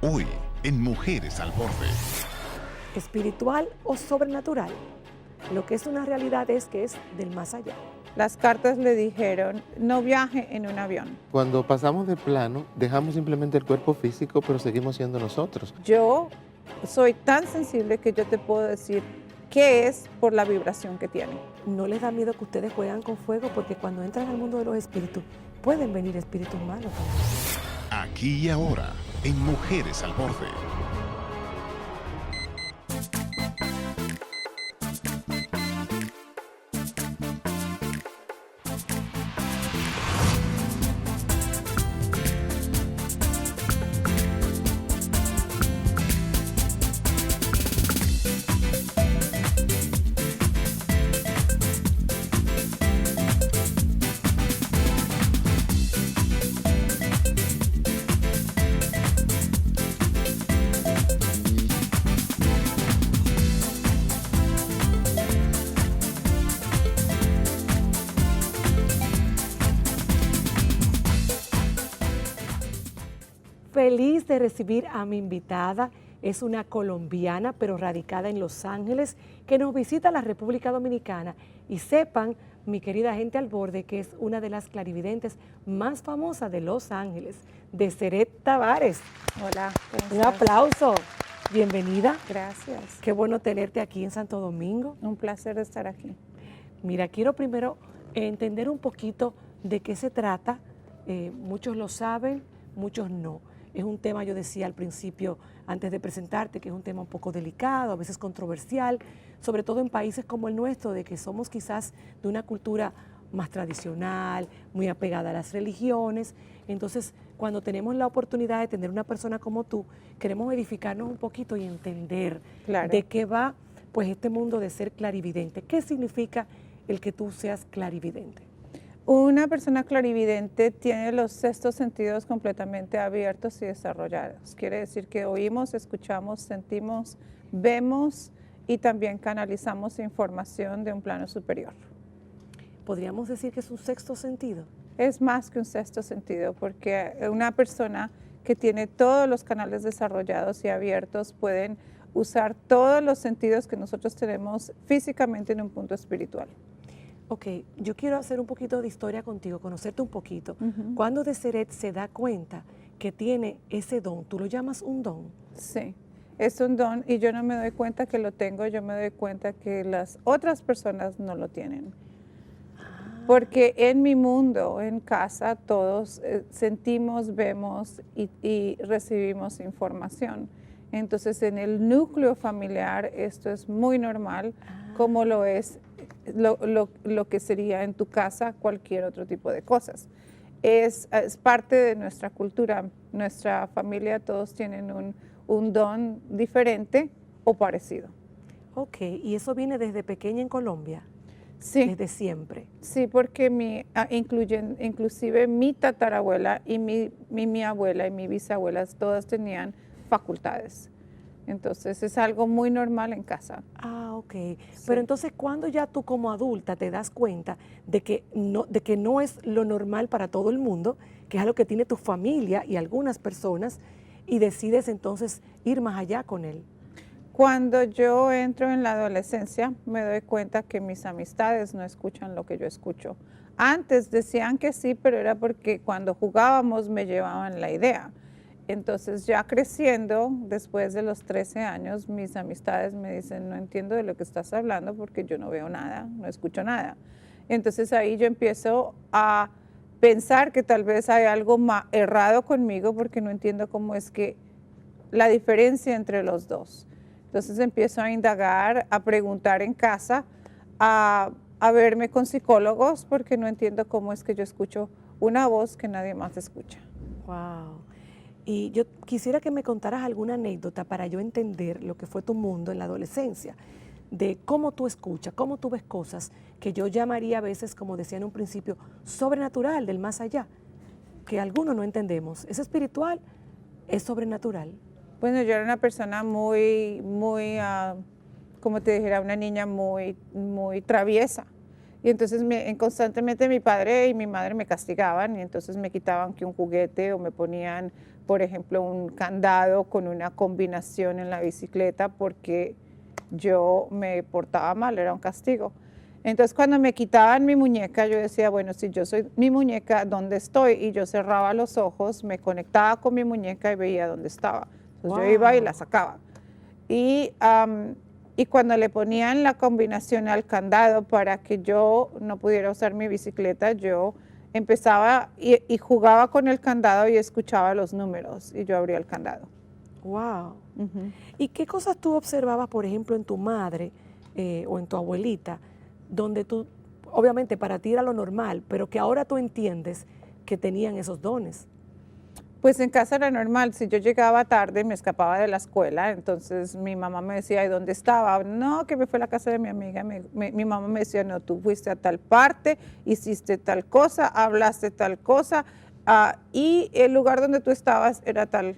Hoy, en Mujeres al Borde. Espiritual o sobrenatural. Lo que es una realidad es que es del más allá. Las cartas le dijeron, no viaje en un avión. Cuando pasamos de plano, dejamos simplemente el cuerpo físico, pero seguimos siendo nosotros. Yo soy tan sensible que yo te puedo decir qué es por la vibración que tiene. No les da miedo que ustedes juegan con fuego, porque cuando entran al mundo de los espíritus, pueden venir espíritus malos también. Aquí y ahora, en Mujeres al Borde. Feliz de recibir a mi invitada. Es una colombiana, pero radicada en Los Ángeles, que nos visita la República Dominicana. Y sepan, mi querida gente al borde, que es una de las clarividentes más famosas de Los Ángeles, Deseret Tavares. Hola, ¿cómo Un estás? aplauso. Bienvenida. Gracias. Qué bueno tenerte aquí en Santo Domingo. Un placer estar aquí. Mira, quiero primero entender un poquito de qué se trata. Muchos lo saben, muchos no. Es un tema, yo decía al principio, antes de presentarte, que es un tema un poco delicado, a veces controversial, sobre todo en países como el nuestro, de que somos quizás de una cultura más tradicional, muy apegada a las religiones. Entonces, cuando tenemos la oportunidad de tener una persona como tú, queremos edificarnos un poquito y entender Claro. de qué va pues este mundo de ser clarividente. ¿Qué significa el que tú seas clarividente? Una persona clarividente tiene los sextos sentidos completamente abiertos y desarrollados. Quiere decir que oímos, escuchamos, sentimos, vemos y también canalizamos información de un plano superior. ¿Podríamos decir que es un sexto sentido? Es más que un sexto sentido, porque una persona que tiene todos los canales desarrollados y abiertos pueden usar todos los sentidos que nosotros tenemos físicamente en un punto espiritual. Ok, yo quiero hacer un poquito de historia contigo, conocerte un poquito. Ujú. ¿Cuándo Deseret se da cuenta que tiene ese don? ¿Tú lo llamas un don? Sí, es un don y yo no me doy cuenta que lo tengo, yo me doy cuenta que las otras personas no lo tienen. Porque en mi mundo, en casa, todos sentimos, vemos y recibimos información. Entonces, en el núcleo familiar esto es muy normal, como lo es lo que sería en tu casa cualquier otro tipo de cosas. Es parte de nuestra cultura. Nuestra familia, todos tienen un don diferente o parecido. Ok, ¿y eso viene desde pequeña en Colombia? Sí. Desde siempre. Sí, porque inclusive mi tatarabuela y mi abuela y mi bisabuela todas tenían facultades. Entonces es algo muy normal en casa. Ah, ok. Pero entonces, ¿cuándo ya tú como adulta te das cuenta de que no es lo normal para todo el mundo, que es algo que tiene tu familia y algunas personas, y decides entonces ir más allá con él? Cuando yo entro en la adolescencia, me doy cuenta que mis amistades no escuchan lo que yo escucho. Antes decían que sí, pero era porque cuando jugábamos me llevaban la idea. Entonces ya creciendo, después de los 13 años, mis amistades me dicen, no entiendo de lo que estás hablando porque yo no veo nada, no escucho nada. Entonces ahí yo empiezo a pensar que tal vez hay algo errado conmigo porque no entiendo cómo es que la diferencia entre los dos. Entonces empiezo a indagar, a preguntar en casa, a verme con psicólogos porque no entiendo cómo es que yo escucho una voz que nadie más escucha. Wow. Y yo quisiera que me contaras alguna anécdota para yo entender lo que fue tu mundo en la adolescencia, de cómo tú escuchas, cómo tú ves cosas que yo llamaría a veces, como decía en un principio, sobrenatural, del más allá, que algunos no entendemos. ¿Es espiritual? ¿Es sobrenatural? Bueno, yo era una persona muy, como te dijera, una niña muy traviesa. Y entonces constantemente mi padre y mi madre me castigaban y entonces me quitaban que un juguete o me ponían por ejemplo, un candado con una combinación en la bicicleta porque yo me portaba mal, era un castigo. Entonces, cuando me quitaban mi muñeca, yo decía, bueno, si yo soy mi muñeca, ¿dónde estoy? Y yo cerraba los ojos, me conectaba con mi muñeca y veía dónde estaba. Entonces, yo iba y la sacaba. Y cuando le ponían la combinación al candado para que yo no pudiera usar mi bicicleta, yo empezaba y jugaba con el candado y escuchaba los números y yo abría el candado. Wow. ¿Y qué cosas tú observabas, por ejemplo, en tu madre o en tu abuelita, donde tú, obviamente para ti era lo normal, pero que ahora tú entiendes que tenían esos dones? Pues en casa era normal, si yo llegaba tarde me escapaba de la escuela, entonces mi mamá me decía, ¿y dónde estaba? No, que me fue a la casa de mi amiga, mi mamá me decía, no, tú fuiste a tal parte, hiciste tal cosa, hablaste tal cosa, y el lugar donde tú estabas era tal.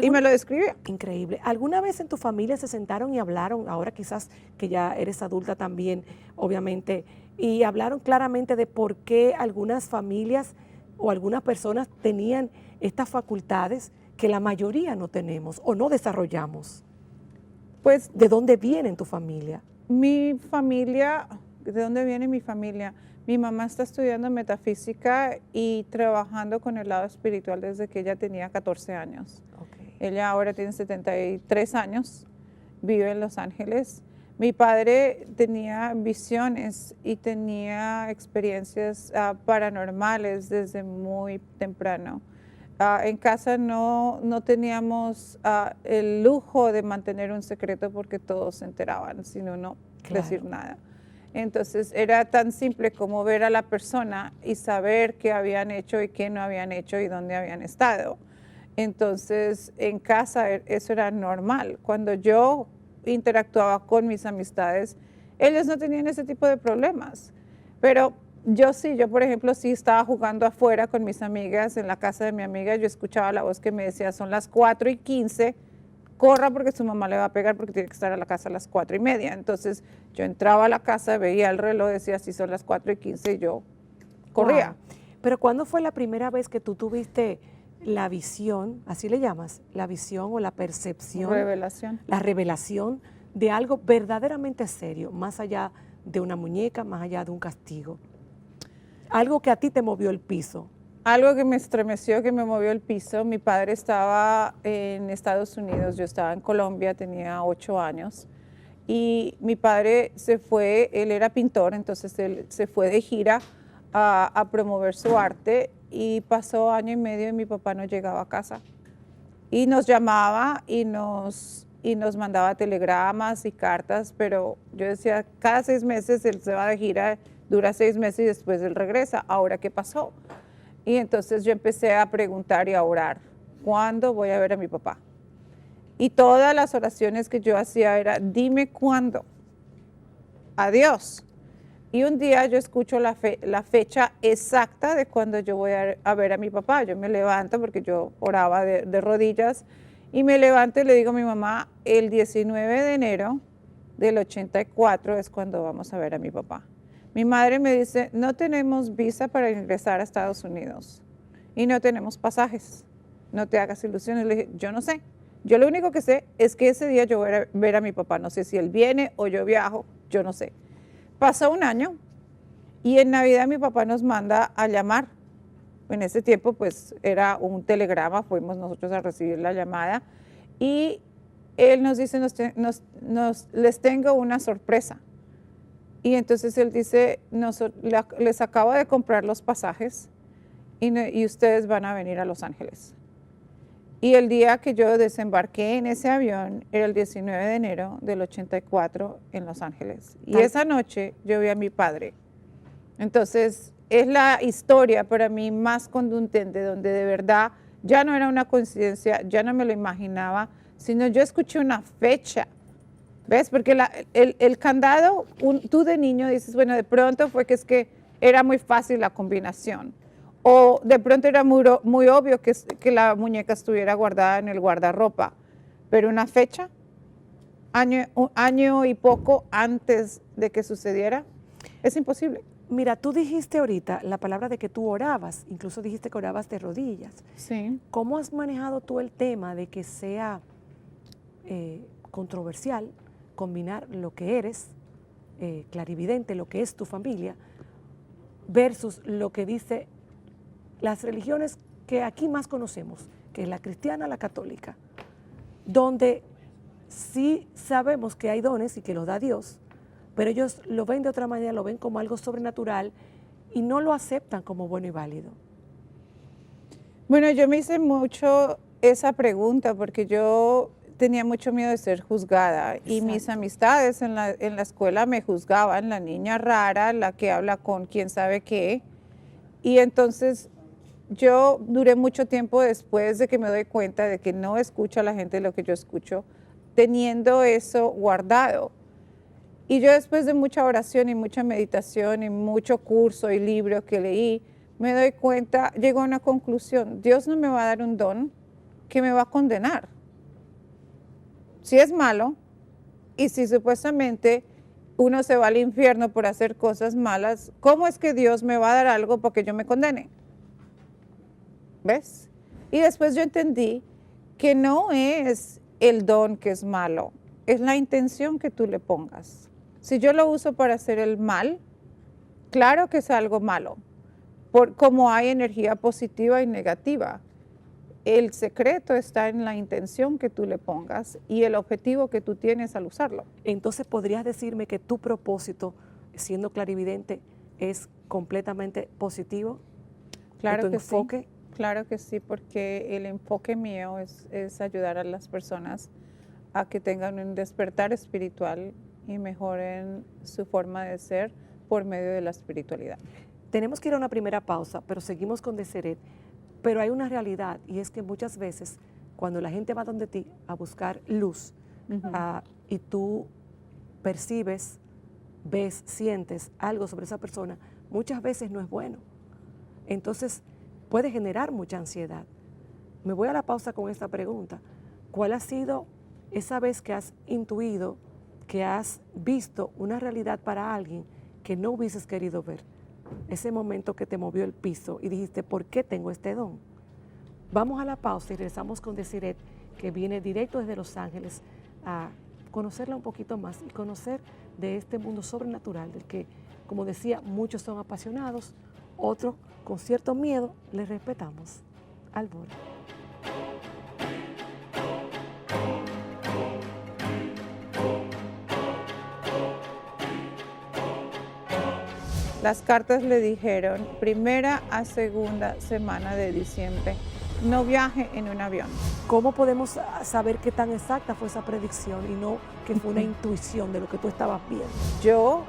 Y me lo describía. Increíble. ¿Alguna vez en tu familia se sentaron y hablaron, ahora quizás que ya eres adulta también, obviamente, y hablaron claramente de por qué algunas familias o algunas personas tenían estas facultades que la mayoría no tenemos o no desarrollamos? Pues, ¿de dónde viene en tu familia? Mi familia, ¿de dónde viene mi familia? Mi mamá está estudiando metafísica y trabajando con el lado espiritual desde que ella tenía 14 años. Okay. Ella ahora tiene 73 años, vive en Los Ángeles. Mi padre tenía visiones y tenía experiencias paranormales desde muy temprano. En casa no teníamos el lujo de mantener un secreto porque todos se enteraban sin uno decir nada. Entonces era tan simple como ver a la persona y saber qué habían hecho y qué no habían hecho y dónde habían estado. Entonces en casa eso era normal. Cuando yo interactuaba con mis amistades, ellos no tenían ese tipo de problemas. Pero yo por ejemplo, sí estaba jugando afuera con mis amigas en la casa de mi amiga, yo escuchaba la voz que me decía, son las 4:15, corra porque su mamá le va a pegar porque tiene que estar a la casa a las 4:30. Entonces yo entraba a la casa, veía el reloj, decía, sí, son las 4:15 y yo corría. Wow. Pero ¿cuándo fue la primera vez que tú tuviste la visión, así le llamas, la visión o la percepción? Revelación. La revelación de algo verdaderamente serio, más allá de una muñeca, más allá de un castigo. Algo que a ti te movió el piso. Algo que me estremeció, que me movió el piso. Mi padre estaba en Estados Unidos, yo estaba en Colombia, tenía 8 años. Y mi padre se fue, él era pintor, entonces él se fue de gira a promover su arte y pasó 1 año y medio y mi papá no llegaba a casa. Y nos llamaba y nos mandaba telegramas y cartas, pero yo decía, cada 6 meses él se va de gira, dura 6 meses y después él regresa. ¿Ahora qué pasó? Y entonces yo empecé a preguntar y a orar, ¿cuándo voy a ver a mi papá? Y todas las oraciones que yo hacía era, dime cuándo. Adiós. Y un día yo escucho la fecha exacta de cuando yo voy a ver a mi papá. Yo me levanto porque yo oraba de rodillas y me levanto y le digo a mi mamá, el 19 de enero del 84 es cuando vamos a ver a mi papá. Mi madre me dice, no tenemos visa para ingresar a Estados Unidos y no tenemos pasajes. No te hagas ilusiones. Le dije, yo no sé. Yo lo único que sé es que ese día yo voy a ver a mi papá. No sé si él viene o yo viajo, yo no sé. Pasó 1 año y en Navidad mi papá nos manda a llamar. En ese tiempo pues era un telegrama, fuimos nosotros a recibir la llamada y él nos dice, les tengo una sorpresa. Y entonces él dice, les acabo de comprar los pasajes y ustedes van a venir a Los Ángeles. Y el día que yo desembarqué en ese avión era el 19 de enero del 84 en Los Ángeles. Y esa noche yo vi a mi padre. Entonces es la historia para mí más contundente, donde de verdad ya no era una coincidencia, ya no me lo imaginaba, sino yo escuché una fecha. ¿Ves? Porque el candado, tú de niño dices, bueno, de pronto fue que es que era muy fácil la combinación. O de pronto era muy obvio que la muñeca estuviera guardada en el guardarropa. Pero una fecha, un año y poco antes de que sucediera, es imposible. Mira, tú dijiste ahorita la palabra de que tú orabas, incluso dijiste que orabas de rodillas. Sí. ¿Cómo has manejado tú el tema de que sea controversial combinar lo que eres, clarividente, lo que es tu familia, versus lo que dice las religiones que aquí más conocemos, que es la cristiana, la católica, donde sí sabemos que hay dones y que los da Dios, pero ellos lo ven de otra manera, lo ven como algo sobrenatural y no lo aceptan como bueno y válido? Bueno, yo me hice mucho esa pregunta porque yo tenía mucho miedo de ser juzgada y mis Exacto. amistades en la escuela me juzgaban, la niña rara, la que habla con quién sabe qué. Y entonces yo duré mucho tiempo después de que me doy cuenta de que no escucho a la gente lo que yo escucho, teniendo eso guardado. Y yo después de mucha oración y mucha meditación y mucho curso y libro que leí, me doy cuenta, llego a una conclusión: Dios no me va a dar un don que me va a condenar. Si es malo y si supuestamente uno se va al infierno por hacer cosas malas, ¿cómo es que Dios me va a dar algo porque yo me condene? ¿Ves? Y después yo entendí que no es el don que es malo, es la intención que tú le pongas. Si yo lo uso para hacer el mal, claro que es algo malo, como hay energía positiva y negativa. El secreto está en la intención que tú le pongas y el objetivo que tú tienes al usarlo. Entonces, ¿podrías decirme que tu propósito, siendo clarividente, es completamente positivo? Claro ¿Tu que enfoque? sí. Claro que sí, porque el enfoque mío es ayudar a las personas a que tengan un despertar espiritual y mejoren su forma de ser por medio de la espiritualidad. Tenemos que ir a una primera pausa, pero seguimos con Deseret. Pero hay una realidad, y es que muchas veces cuando la gente va donde ti a buscar luz, y tú percibes, ves, sientes algo sobre esa persona, muchas veces no es bueno. Entonces puede generar mucha ansiedad. Me voy a la pausa con esta pregunta. ¿Cuál ha sido esa vez que has intuido, que has visto una realidad para alguien que no hubieses querido ver? Ese momento que te movió el piso y dijiste, ¿por qué tengo este don? Vamos a la pausa y regresamos con Deseret, que viene directo desde Los Ángeles a conocerla un poquito más y conocer de este mundo sobrenatural del que, como decía, muchos son apasionados, otros con cierto miedo. Les respetamos. Al borde. Las cartas le dijeron, primera a segunda semana de diciembre, no viaje en un avión. ¿Cómo podemos saber qué tan exacta fue esa predicción y no que fue una intuición de lo que tú estabas viendo? Yo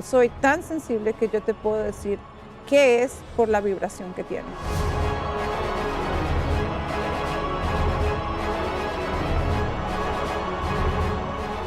soy tan sensible que yo te puedo decir qué es por la vibración que tiene.